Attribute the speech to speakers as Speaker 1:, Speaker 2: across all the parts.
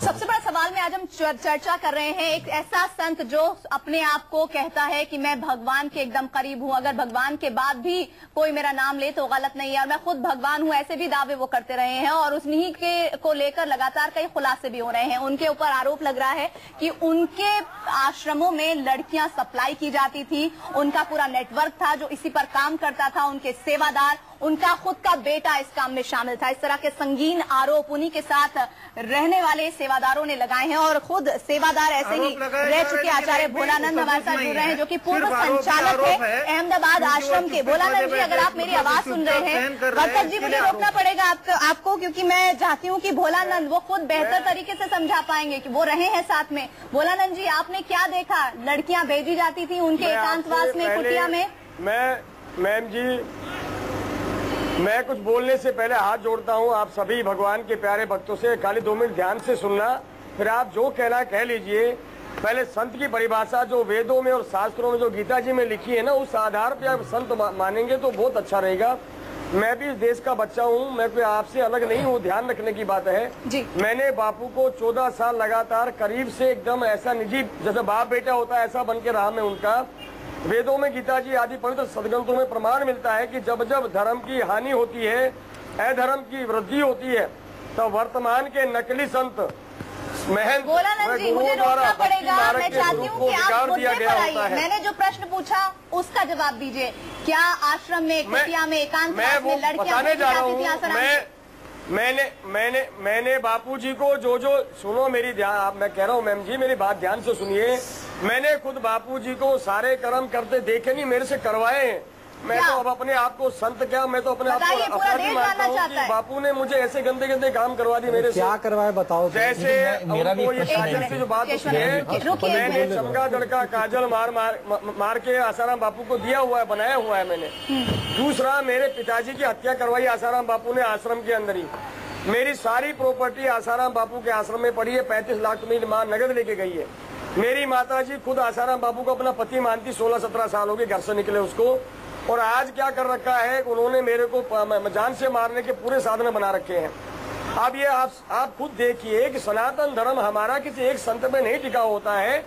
Speaker 1: सबसे बड़ा सवाल में आज हम चर्चा कर रहे हैं। एक ऐसा संत जो अपने आप को कहता है कि मैं भगवान के एकदम करीब हूं, अगर भगवान के बाद भी कोई मेरा नाम ले तो गलत नहीं है, और मैं खुद भगवान हूं, ऐसे भी दावे वो करते रहे हैं। और उन्हीं के को लेकर लगातार कई खुलासे भी हो रहे हैं। उनके ऊपर आरोप लग रहा है कि उनके आश्रमों में लड़कियां सप्लाई की जाती थी, उनका पूरा नेटवर्क था जो इसी पर काम करता था, उनके सेवादार, उनका खुद का बेटा इस काम में शामिल था। इस तरह के संगीन आरोप उन्हीं के साथ रहने वाले सेवादारों ने लगाए हैं। और खुद सेवादार ऐसे ही रह चुके आचार्य भोलानंद हमारे साथ जुड़ रहे हैं, जो कि पूर्व संचालक है अहमदाबाद आश्रम के। भोलानंद जी, अगर आप मेरी आवाज सुन रहे हैं, भक्तक जी मुझे रोकना पड़ेगा आपको, क्योंकि मैं चाहती हूँ कि भोलानंद वो खुद बेहतर तरीके से समझा पाएंगे कि वो रहे हैं साथ में। भोलानंद जी, आपने क्या देखा? लड़कियां भेजी जाती थी उनके एकांतवास में, कुटिया में?
Speaker 2: मैम जी, मैं कुछ बोलने से पहले हाथ जोड़ता हूं आप सभी भगवान के प्यारे भक्तों से, खाली 2 मिनट ध्यान से सुनना, फिर आप जो कहना कह लीजिए। पहले संत की परिभाषा जो वेदों में और शास्त्रों में जो गीता जी में लिखी है ना, उस आधार पर आप संत मानेंगे तो बहुत अच्छा रहेगा। मैं भी इस देश का बच्चा हूं, मैं कोई आपसे अलग नहीं हूं, ध्यान रखने की बात है जी। मैंने बापू को 14 साल लगातार करीब से एकदम ऐसा निजी, जैसे बाप बेटा होता है, ऐसा बन के रहा मैं उनका। वेदों में, गीता जी आदि पवित्र सदग्रंथों में प्रमाण मिलता है कि जब जब धर्म की हानि होती है, अधर्म की वृद्धि होती है, तो वर्तमान के नकली संत महंत गुरुओं द्वारा भक्ति मार्ग के स्वरूप को बिगाड़ दिया गया होता है।
Speaker 1: मैंने जो प्रश्न पूछा उसका जवाब दीजिए। क्या आश्रम में, कुटिया में, एकांतवास में लड़कियां
Speaker 2: बताने जा रहा हूँ। मैंने बापूजी को जो सुनो मेरी ध्यान, मैं कह रहा हूँ मैम जी मेरी बात ध्यान से सुनिए। मैंने खुद बापूजी को सारे कर्म करते देखे नहीं, मेरे से करवाए हैं। मैं तो अब अपने आप को संत क्या, मैं तो अपने आप को अपराधी मानता हूँ कि बापू ने मुझे ऐसे गंदे गंदे काम करवा दिए मेरे से।
Speaker 3: क्या करवाए बताओ?
Speaker 2: जैसे उनको ये काजल से जो बात होती है, मैंने चमगादड़ का काजल मार के आसाराम बापू को दिया हुआ है, बनाया हुआ है मैंने। दूसरा, मेरे पिताजी की हत्या करवाई आसाराम बापू ने आश्रम के अंदर ही। मेरी सारी प्रॉपर्टी आसाराम बापू के आश्रम में पड़ी है, 35 लाख तो मेरी माँ नगद लेके गई है। मेरी माताजी खुद आसाराम बापू को अपना पति मानती, 16-17 साल हो गए घर से निकले उसको। और आज क्या कर रखा है, उन्होंने मेरे को जान से मारने के पूरे साधन बना रखे हैं। अब ये आप खुद देखिए कि सनातन धर्म हमारा किसी एक संत में नहीं टिका होता है,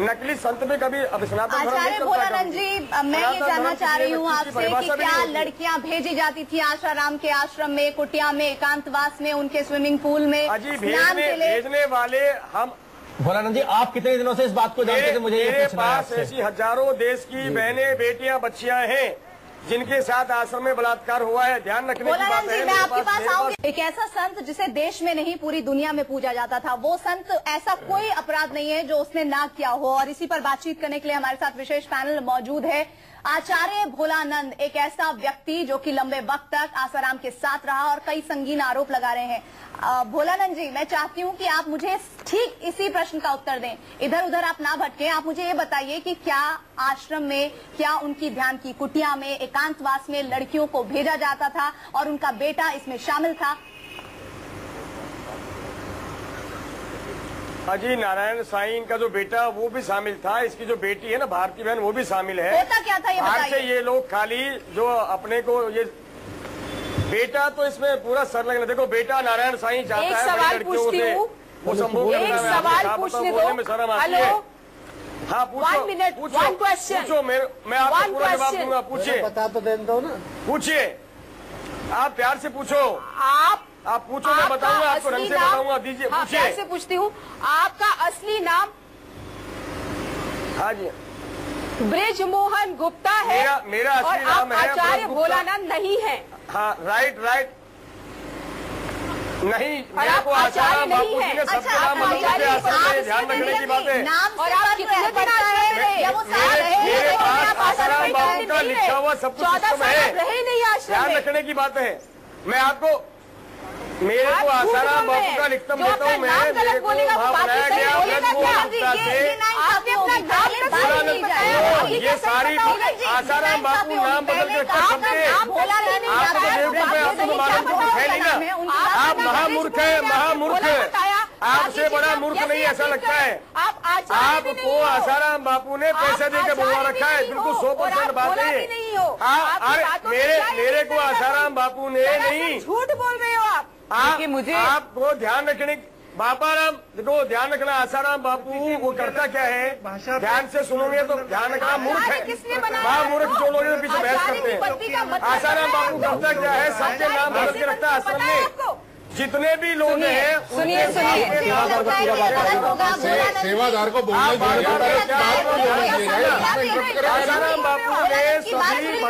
Speaker 2: नकली संत में कभी सनातन धर्म नहीं।
Speaker 1: भोलानंद जी, मैं ये जानना चाह रही हूँ आपसे कि क्या लड़कियां भेजी जाती थी आशाराम के आश्रम में, कुटिया में, एकांतवास में, उनके स्विमिंग पूल में?
Speaker 2: अजी भेजने वाले हम।
Speaker 3: भोलानंद जी, आप कितने दिनों से इस बात को जानते थे? मुझे
Speaker 2: मेरे पास ऐसी हजारों देश की बहनें, बेटियां, बच्चियां हैं जिनके साथ आश्रम में बलात्कार हुआ है। ध्यान रखने की बात है।
Speaker 1: मैं आपके पास आऊंगी। एक ऐसा संत जिसे देश में नहीं पूरी दुनिया में पूजा जाता था, वो संत, ऐसा कोई अपराध नहीं है जो उसने ना किया हो। और इसी पर बातचीत करने के लिए हमारे साथ विशेष पैनल मौजूद है। आचार्य भोलानंद एक ऐसा व्यक्ति जो कि लंबे वक्त तक आसाराम के साथ रहा और कई संगीन आरोप लगा रहे हैं। भोलानंद जी, मैं चाहती हूं कि आप मुझे ठीक इसी प्रश्न का उत्तर दें, इधर उधर आप ना भटकें। आप मुझे ये बताइए कि क्या आश्रम में, क्या उनकी ध्यान की कुटिया में, एकांतवास में लड़कियों को भेजा जाता था और उनका बेटा इसमें शामिल था?
Speaker 2: अजी नारायण साईं का जो बेटा वो भी शामिल था, इसकी जो बेटी है ना भारती बहन वो भी शामिल है।
Speaker 1: होता क्या था ये बताइए?
Speaker 2: से ये लोग खाली जो अपने को ये बेटा, तो इसमें पूरा सर लगना। देखो बेटा नारायण साईं चाहता है बड़ी लड़कियों से वो संभोग
Speaker 4: में
Speaker 2: शर्म आती है। हाँ पूछो, पूछो मैं आपको पूरा जवाब दूंगा। पूछिए,
Speaker 3: बता तो दे दो ना,
Speaker 2: पूछिए, आप प्यार से पूछो। आप पूछो, मैं बताऊंगा आपको, ढंग से बताऊंगा। दीजिए, पूछिए।
Speaker 4: प्यार से पूछती हूँ, आपका असली नाम?
Speaker 2: हाँ जी,
Speaker 4: ब्रिजमोहन गुप्ता है।
Speaker 2: मेरा असली नाम है
Speaker 4: आचार्य भोलानंद नहीं है।
Speaker 2: हाँ, राइट नहीं, मेरे को आसाराम बापू जी ने सबके नाम ध्यान रखने की बात है।
Speaker 4: और आप कितने दिन
Speaker 2: मेरे पास आसाराम बापू का लिखा हुआ सब कुछ है, ध्यान रखने की बात है। मैं आपको, मेरे को आसाराम बापू का लिखता देता हूँ मैं, मेरे को वहाँ बनाया गया ये सारी आसाराम बापू नाम बदल के आप महामूर्ख है, महामूर्ख। आपसे बड़ा मूर्ख नहीं ऐसा लगता है। आपको आसाराम बापू ने पैसे देकर बुलवा रखा है, बिल्कुल 100% बात है। मेरे को आसाराम बापू ने नहीं,
Speaker 4: झूठ बोल रहे हो आप।
Speaker 2: मुझे आपको ध्यान रखने, बापाराम देखो ध्यान रखना, आसाराम बापू वो करता क्या है, ध्यान से सुनोगे तो ध्यान रखना, मूर्ख है, मूर्ख जो लोग पीछे बहस करते हैं। आसाराम बापू करता क्या है, सबके नाम बदल के रखता है आश्रम में। जितने भी लोग हैं
Speaker 4: सुनिए
Speaker 5: सेवादार को बोलने
Speaker 2: आसाराम बापू ने सभी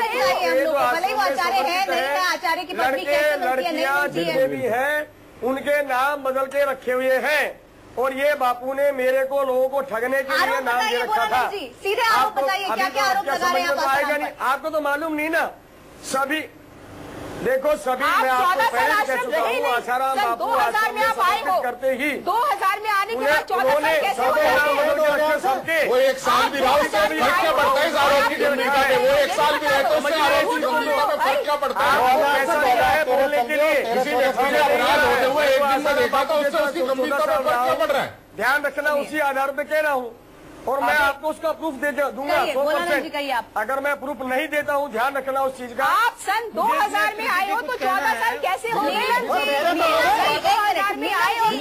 Speaker 2: लड़कियां जितने भी हैं उनके नाम बदल के रखे हुए हैं, और ये बापू ने मेरे को लोगों को ठगने के लिए नाम दे रखा था।
Speaker 1: सीधे आरोप बताइए, क्या क्या आरोप लगा रहे हैं?
Speaker 2: आएगा नहीं, आपको तो मालूम नहीं ना। सभी देखो, सभी मैं आपको पहले कह चुका हूँ, आसाराम बापू
Speaker 4: 2000 में आप आए हो,
Speaker 2: करते ही
Speaker 4: 2000 में आने के बाद 14 साल कैसे हो गए?
Speaker 2: सबके
Speaker 5: वो एक साल भी रहा, उससे फर्क क्या पड़ता है इस आरोप की गंभीरता पे? वो एक साल भी रहे तो उससे आरोप की गंभीरता पे फर्क क्या पड़ता है?
Speaker 2: पैसा मिला है बोलने के लिए,
Speaker 5: किसी व्यक्ति ने अपराध होते हुए एक दिन में देखा तो उससे उसकी गंभीरता पे फर्क क्या पड़ रहा है?
Speaker 2: ध्यान रखना, उसी आधार पे कह रहा हूँ, और मैं आपको उसका प्रूफ दे दूंगा 100%। अगर मैं प्रूफ नहीं देता हूँ, ध्यान रखना उस चीज का।
Speaker 4: आप सन 2000 में आए हो तो 14 साल कैसे हो गए? 2000 में आए हो तो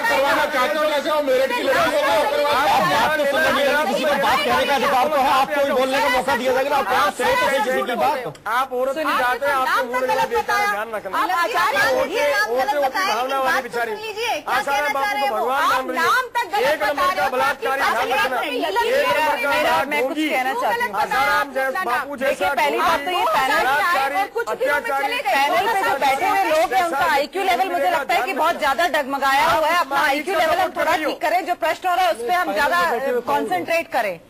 Speaker 5: करवाना चाहते हो जैसे वो मेरिट की लड़ाई
Speaker 3: किसी को बात कहने का अधिकार तो है, आपको भी बोलने का मौका दिया जाएगा।
Speaker 2: आप औरत की जाते हैं, आपको मुंह नहीं देता है, ध्यान रखना। भावना वाली बेचारी आसाराम बापू को भगवान नाम तक एक नंबर का बलात्कारी, ध्यान रखना, एक नंबर का आसाराम बापू जैसा
Speaker 4: पहली बात तो ये पैनल पे जो बैठे हुए लोग हैं उनका IQ लेवल मुझे लगता है कि बहुत ज्यादा डगमगाया हुआ है। अपना IQ लेवल हम थोड़ा ठीक करें, जो प्रश्न हो रहा है उस पर हम ज्यादा कॉन्सेंट्रेट करें।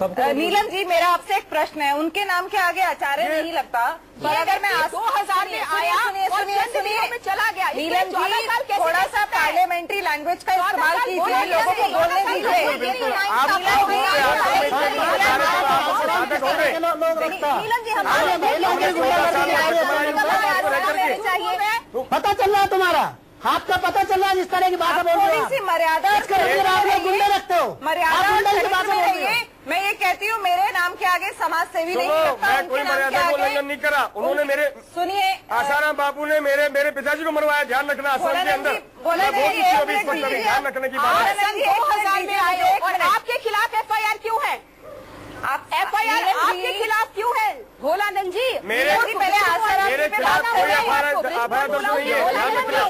Speaker 4: नीलम जी, मेरा आपसे एक प्रश्न है, उनके नाम के आगे आचार्य नहीं लगता, पर अगर मैं 2000 में आया सुनिए में चला गया, नीलम जी थोड़ा सा पार्लियामेंट्री लैंग्वेज का इस्तेमाल कीजिए, लोगों को बोलने दीजिए।
Speaker 3: पता चल रहा है तुम्हारा, हाथ का पता चल रहा है जिस तरह की बात बोल रहे हो।
Speaker 4: थोड़ी सी मर्यादा
Speaker 3: आप लोग गुंडे रखते हो,
Speaker 4: मर्यादा। मैं ये कहती हूँ, मेरे नाम के आगे समाज सेवी नहीं लगता,
Speaker 2: मैं कोई मर्यादा को उल्लंघन नहीं करा। उन्होंने मेरे
Speaker 4: सुनिए,
Speaker 2: आसाराम बापू ने मेरे पिताजी को मरवाया, ध्यान रखना, आसाम के अंदर ध्यान रखने की बात है।
Speaker 4: 2000 में आए हो और आपके खिलाफ FIR क्यों है? आप FIR आपके खिलाफ क्यों है? भोलानंद जी,
Speaker 2: मेरे खिलाफ कोई FIR दर्ज नहीं है, ध्यान रखना।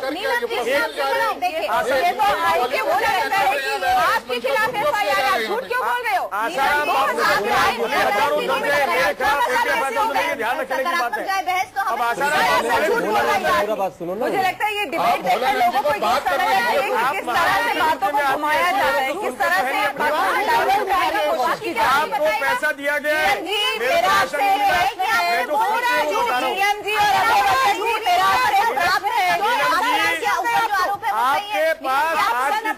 Speaker 4: आपके खिलाफ FIR, झूठ क्यों बोल रहे हो?
Speaker 2: आसाराम बापू ध्यान रखने की बात है। अब आसाराम
Speaker 3: बात सुनो ना,
Speaker 4: मुझे लगता है ये डिबेट देखकर लोगों को ये समझ आया है कि किस तरह से बातों को घुमाया जा रहा है, किस तरह से बातों को डाइवर्ट करने की कोशिश की जा रही है।
Speaker 2: पैसा दिया गया है,
Speaker 4: मेरा आपसे
Speaker 2: आपके पास आज की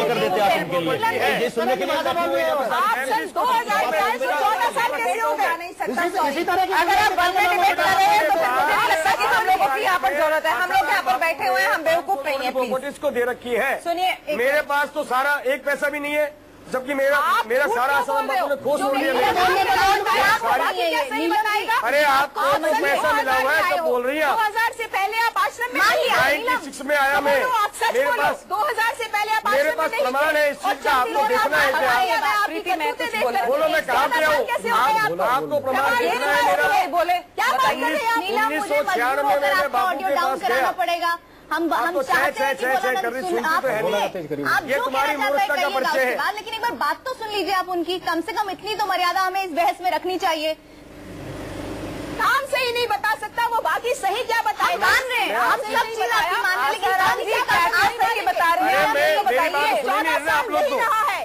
Speaker 3: कर देते आप उनके लिए, ये सुनने के लिए
Speaker 4: 2014 साल कैसे हो गया? नहीं सकता।
Speaker 3: इसी तरह की
Speaker 4: अगर आप बंद में डिबेट कर रहे हैं तो फिर मुझे नहीं लगता कि हम लोगों की यहाँ पर जरूरत है। हम लोग यहाँ पर बैठे हुए हैं, हम बेवकूफ नहीं है।
Speaker 2: प्रॉपर्टीज को दे रखी है।
Speaker 4: सुनिए,
Speaker 2: मेरे पास तो सारा एक पैसा भी नहीं है, जबकि मेरा सारा आसाराम बापू ने खोज बोल दिया। अरे आपको तो पैसा मिला हुआ है, तब बोल रही है।
Speaker 4: 2000 से पहले आप आश्रम में
Speaker 2: 96 में आया मैं, मेरे पास
Speaker 4: 2000 से पहले आप
Speaker 2: मेरे पास प्रमाण है इस चीज का, आपको देखना है क्या? बोलो मैं कहाँ पे आऊँ, आपको प्रमाण देखना है मेरा।
Speaker 4: बोले क्या बात कर रहे हैं आप?
Speaker 2: 1996 में मैंने बापू के पास गया।
Speaker 1: पड़ेगा हम चाहते हैं कि
Speaker 2: ये तुम्हारी मूर्खता का परिचय है।
Speaker 1: लेकिन एक बार बात तो सुन लीजिए आप उनकी, कम से कम इतनी तो मर्यादा हमें इस बहस में रखनी चाहिए।
Speaker 4: नाम से ही नहीं बता सकता वो, बाकी सही क्या बताए?
Speaker 1: मान रहे हैं आप सब चीज आपकी मान रहे, लेकिन
Speaker 4: बता रहे हैं।
Speaker 2: आप लोग तो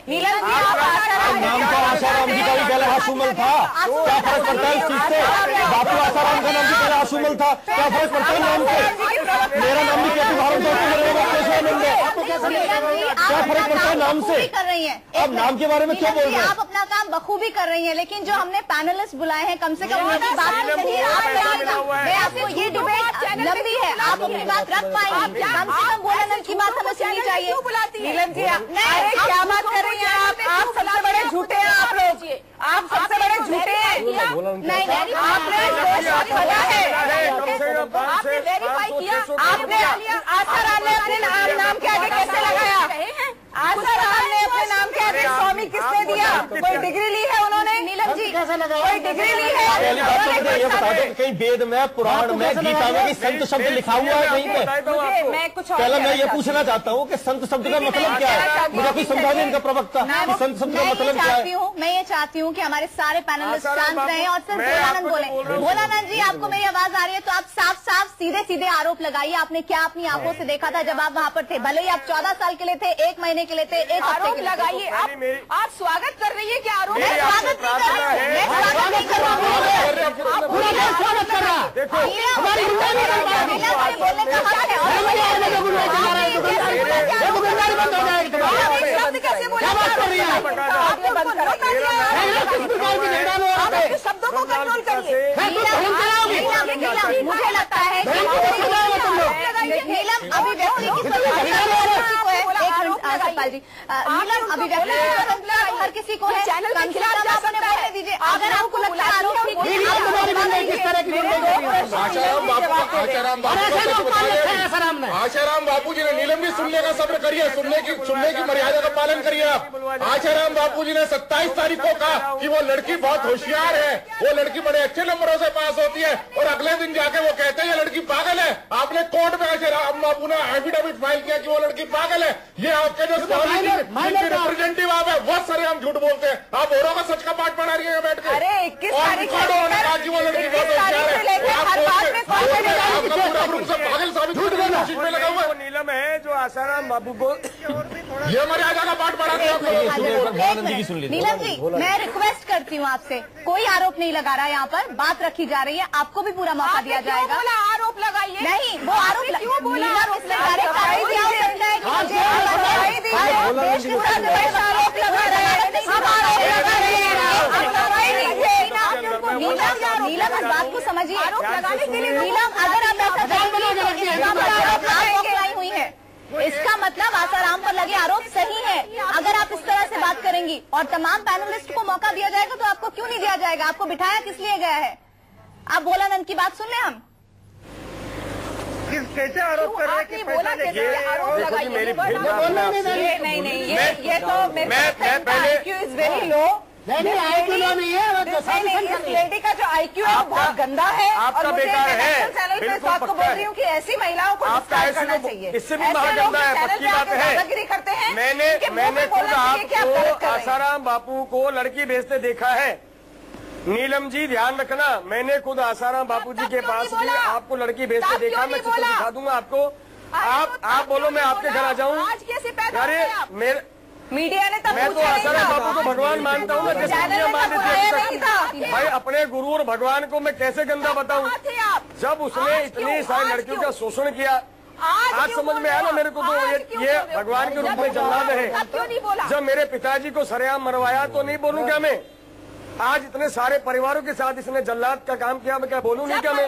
Speaker 4: नीलम जी,
Speaker 3: नाम का आसाराम जी का भी पहले आशुमल था, क्या फर्क पड़ता है इस चीज से? बापू आसाराम का नाम भी पहले आशुमल था, क्या फर्क पड़ता है नाम से? मेरा नाम भी कैसे भारत कैसे मिल गया? क्या फर्क पड़ता है नाम से?
Speaker 1: कर रही है,
Speaker 3: अब नाम के बारे में क्यों बोल रहे हैं?
Speaker 1: आप अपना काम बखूबी कर रही हैं, लेकिन जो हमने पैनलिस्ट बुलाए हैं कम से कम उनकी बात सुनिए। मैं आपको ये डिबेट लंबी है, आप अपनी बात रख पाएंगे? कम से कम भोलानंद की बात हमें सुननी चाहिए।
Speaker 4: नीलम जी क्या बात कर रही हैं आप सबसे बड़े झूठे हैं आप लोग, आप सबसे बड़े झूठे हैं।
Speaker 1: नहीं,
Speaker 4: आपने
Speaker 1: आपने वेरीफाई किया,
Speaker 4: आपने आसाराम ने अपने नाम के आगे कैसे लगाया? आसाराम ने अपने नाम के आगे स्वामी किसने दिया? कोई डिग्री ली है उन्होंने? नीलम जी कोई डिग्री ली है?
Speaker 3: पहली बात तो मुझे ये बता दो कि कहीं वेद में, पुराण में, गीता में कहीं संत शब्द लिखा हुआ है कहीं पे?
Speaker 4: मैं कुछ
Speaker 3: पहले मैं ये पूछना चाहता हूँ कि संत शब्द का मतलब क्या है? मुझे कोई समझा नहीं इनका प्रवक्ता कि संत शब्द का मतलब क्या है।
Speaker 1: मैं ये चाहती हूँ कि हमारे सारे पैनलिस्ट शांत रहें और सिर्फ भोलानंद बोले। भोलानंद जी, आपको मेरी आवाज आ रही है तो आप साफ साफ सीधे सीधे आरोप लगाइए। आपने क्या अपनी आंखों से देखा था जब आप वहाँ पर थे? भले ही आप 14 साल के लिए थे, 1 महीने के लिए थे, 1 हफ्ते के लिए
Speaker 4: लगाइए। आप स्वागत कर रही है क्या आरोप?
Speaker 1: मैं स्वागत नहीं कर रहा हूँ, मैं स्वागत नहीं कर रहा हूँ।
Speaker 2: स्वागत कर रहा
Speaker 1: देखो हमारी बोलने का हक है।
Speaker 4: कैसे शब्दों को कंट्रोल करिए।
Speaker 1: मुझे लगता है नीलम अभिव्यक्ति की सत्पाल जी, नीलम अभिव्यक्ति हर किसी को है। चैनल के खिलाफ आपने बोलने दीजिए। अगर आपको लगता है आरोप
Speaker 5: आशाराम बापू जी ने, नीलम भी सुनने का सब्र करिए, सुनने की मर्यादा का पालन करिए आप। आशाराम बापू जी ने 27 तारीख को कहा कि वो लड़की बहुत होशियार है, वो लड़की बड़े अच्छे नंबरों से पास होती है, और अगले दिन जाके वो कहते हैं ये लड़की पागल है। आपने कोर्ट में आशाराम बापू ने एफिडेविट फाइल किया कि वो लड़की पागल है। ये आपके जो रिप्रेजेंटेटिव आप है बहुत सारे हम झूठ बोलते हैं। आप औरों का सच का पाठ पढ़ा रही है बैठ के।
Speaker 4: अरे 21 तारीख
Speaker 5: कहा कि वो लड़की बहुत होशियार पागल साबित में लगा हुआ है।
Speaker 2: नीलम है जो आसाराम बाबू को
Speaker 5: ये मर्यादा का पाठ पढ़ा
Speaker 1: नीलम जी, मैं रिक्वेस्ट करती हूँ आपसे, कोई आरोप नहीं लगा रहा है यहाँ पर, बात रखी जा रही है, आपको भी पूरा मौका दिया जाएगा।
Speaker 4: आरोप लगाइए।
Speaker 1: नहीं, वो आरोप क्यों बोला? नीलम इस बात को समझिए। आरोप लगाने के लिए नीलम, अगर आप ऐसा लाई हुई है, इसका मतलब आसाराम पर लगे आरोप सही है। अगर आप इस तरह से बात करेंगी और तमाम पैनलिस्ट को मौका दिया जाएगा तो आपको क्यों नहीं दिया जाएगा? आपको बिठाया किस लिए गया है? आप भोलानंद की बात सुन लें। हम
Speaker 2: कैसे आरोप कर रहे हैं कि
Speaker 4: बोला कैसे आरोप लगाइए? नहीं, ये तो मैं पहले इज वेरी लो। नहीं इस लेडी का जो IQ है वो बहुत गंदा है।
Speaker 2: आपका बेकार है।
Speaker 4: चैनल पे इस बात को बोल रही हूँ कि ऐसी महिलाओं को डिस्कार्ड करना चाहिए।
Speaker 2: इससे भी महागंदा है, पक्की बात है।
Speaker 4: दादागिरी करते हैं।
Speaker 2: मैंने खुद आपको आसाराम बापू को लड़की भेजते देखा है। नीलम जी ध्यान रखना, मैंने खुद आसाराम बापू जी के पास भी आपको लड़की भेजते देखा। मैं चित्र दिखा दूंगा आपको। आप बोलो मैं आपके घर आ जाऊँ? अरे मेरे
Speaker 4: मीडिया ने तब
Speaker 2: मैं तो आसाराम बापू को भगवान मानता हूँ ना, जैसे दुनिया मानती थी। भाई अपने गुरु और भगवान को मैं कैसे गंदा बताऊँ? जब उसने इतनी सारी लड़कियों का शोषण किया, आज समझ में आया ना मेरे को। तो ये भगवान के रूप में जल्लाद है। जब मेरे पिताजी को सरेआम मरवाया तो नहीं बोलूँ क्या मैं? आज इतने सारे परिवारों के साथ इसने जल्लाद का काम किया, मैं क्या बोलूँ नहीं क्या मैं?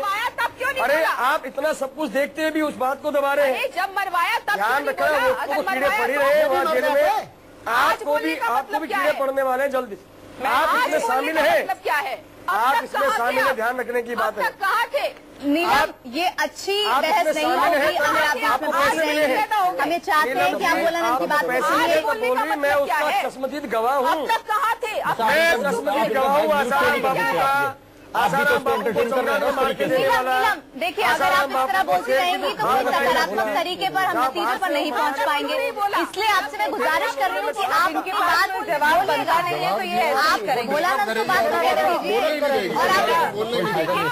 Speaker 2: अरे आप इतना सब कुछ देखते हुए भी उस बात को दबा रहे हैं।
Speaker 4: जब मरवाया तब
Speaker 2: ध्यान रखना, वो कीड़े पड़ी रहे वहाँ जेल में। आपको भी कीड़े पड़ने वाले जल्दी। आप इसमें शामिल हैं।
Speaker 4: क्या है?
Speaker 2: आप इसमें शामिल है, ध्यान रखने की बात है।
Speaker 4: कहाँ थे?
Speaker 1: नीलम, ये अच्छी बहस नहीं होगी।
Speaker 2: आपको पैसे मिले हैं,
Speaker 1: हमें चाहते हैं कि आप भोलानंद की बात
Speaker 2: पैसे मिले तो बोल रही, मैं उसका चश्मदीद गवाह हूँ।
Speaker 4: कहाँ थे?
Speaker 2: मैं चश्मदीद गवाह हूँ आसाराम बाबू का। आसाराम बापू को चौराहा मार के देने वाला।
Speaker 1: देखिए, अगर आप इस तरह बोलती रहेंगी तो कोई सकारात्मक तरीके पर हम नतीजों पर नहीं पहुंच पाएंगे। इसलिए आपसे मैं गुजारिश कर रही हूँ कि आप इनकी बात को जवाब बनता नहीं है तो ये आप भोलानंद को बात करने दीजिए। और आप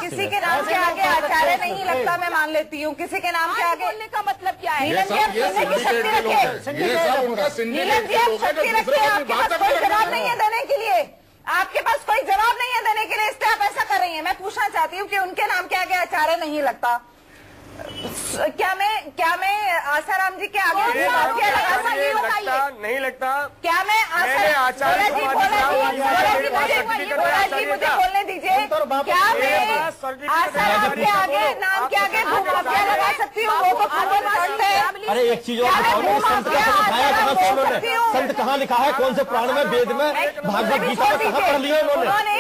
Speaker 4: किसी के नाम के आगे आचार्य नहीं लगता, मैं मान लेती हूँ। किसी के नाम के आगे बोलने का मतलब क्या है? नीलम जी, आप सुनने की शक्ति रखे। नीलम जी, आप शक्ति रखे। आपके पास कोई जवाब नहीं है देने के लिए। आपके पास कोई जवाब नहीं है देने के लिए, इसलिए आप ऐसा कर रही हैं। मैं पूछना चाहती हूँ कि उनके नाम के आगे आचार्य नहीं लगता। क्या मैं आसाराम जी के आगे
Speaker 2: नहीं लगता?
Speaker 4: क्या मैं
Speaker 2: आचार्य
Speaker 4: जी मुझे बोलने दीजिए। क्या मैं आसाराम के आगे नाम के आगे भूमाफिया लगा सकती सकती हूँ, वो तो संत है।
Speaker 3: अरे एक चीज और बताओ ना, संत का दिखाया कहाँ से उन्होंने? संत कहाँ लिखा है? कौन से पुराण में, वेद में, भागवत गीता में कहाँ पढ़ लिया उन्होंने?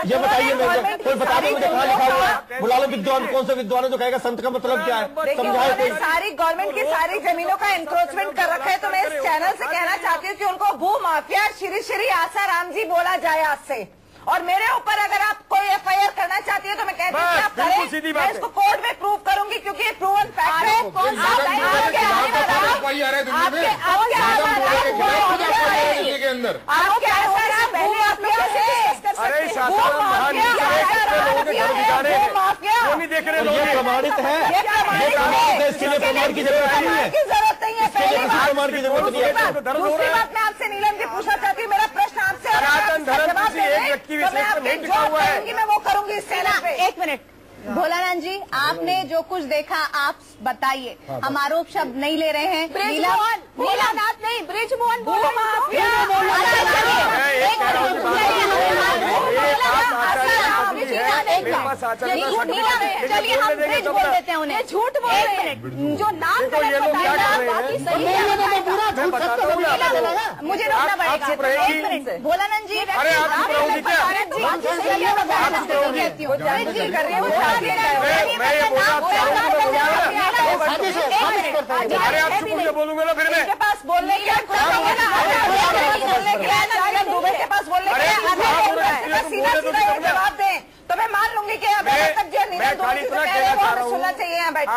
Speaker 3: ये बताइए मुझे, कोई बता दो मुझे कहाँ लिखा हुआ है? बुला लो विद्वान, कौन से विद्वान है जो कहेगा संत का मतलब क्या है? समझाए कोई।
Speaker 4: सारी गवर्नमेंट की सारी जमीनों का इंक्रोचमेंट कर रखा है, तो मैं इस चैनल से कहना चाहती हूँ कि उनको भू माफिया श्री श्री आसाराम जी बोला जाए आज से। और मेरे ऊपर अगर आप कोई FIR करना चाहती है तो मैं कहती हूँ आप करें, मैं इसको कोर्ट में प्रूव करूंगी क्योंकि ये प्रूवन फैक्ट है।
Speaker 3: प्रमाणित है, इसके लिए प्रमाण की जरूरत नहीं है, प्रमाण की जरूरत नहीं है।
Speaker 4: दूसरी बात मैं आपसे नीलम जी पूछना चाहती हूँ, मेरा प्रश्न आपसे
Speaker 2: सनातन धर्म किसी एक व्यक्ति विशेष पर नहीं टिका हुआ है।
Speaker 4: मैं वो करूंगी इस चैनल पे।
Speaker 1: एक मिनट भोलानंद जी, आपने जो कुछ देखा आप बताइए, हम आरोप शब्द नहीं ले रहे हैं। नीलानाथ नहीं, ब्रिजमोहन चलिए हम ब्रिज बोल देते हैं उन्हें, झूठ बोल रहे हैं। जो नाम मुझे रोकना पड़ेगा। भोलानंद जी,
Speaker 2: अरे आप बोलूंगा ना फिर मैं
Speaker 4: पास बोलने के दुबई के पास बोलने जवाब दें तो मैं मान लूंगी कि अब तक जो निर्णय सुनना चाहिए बैठ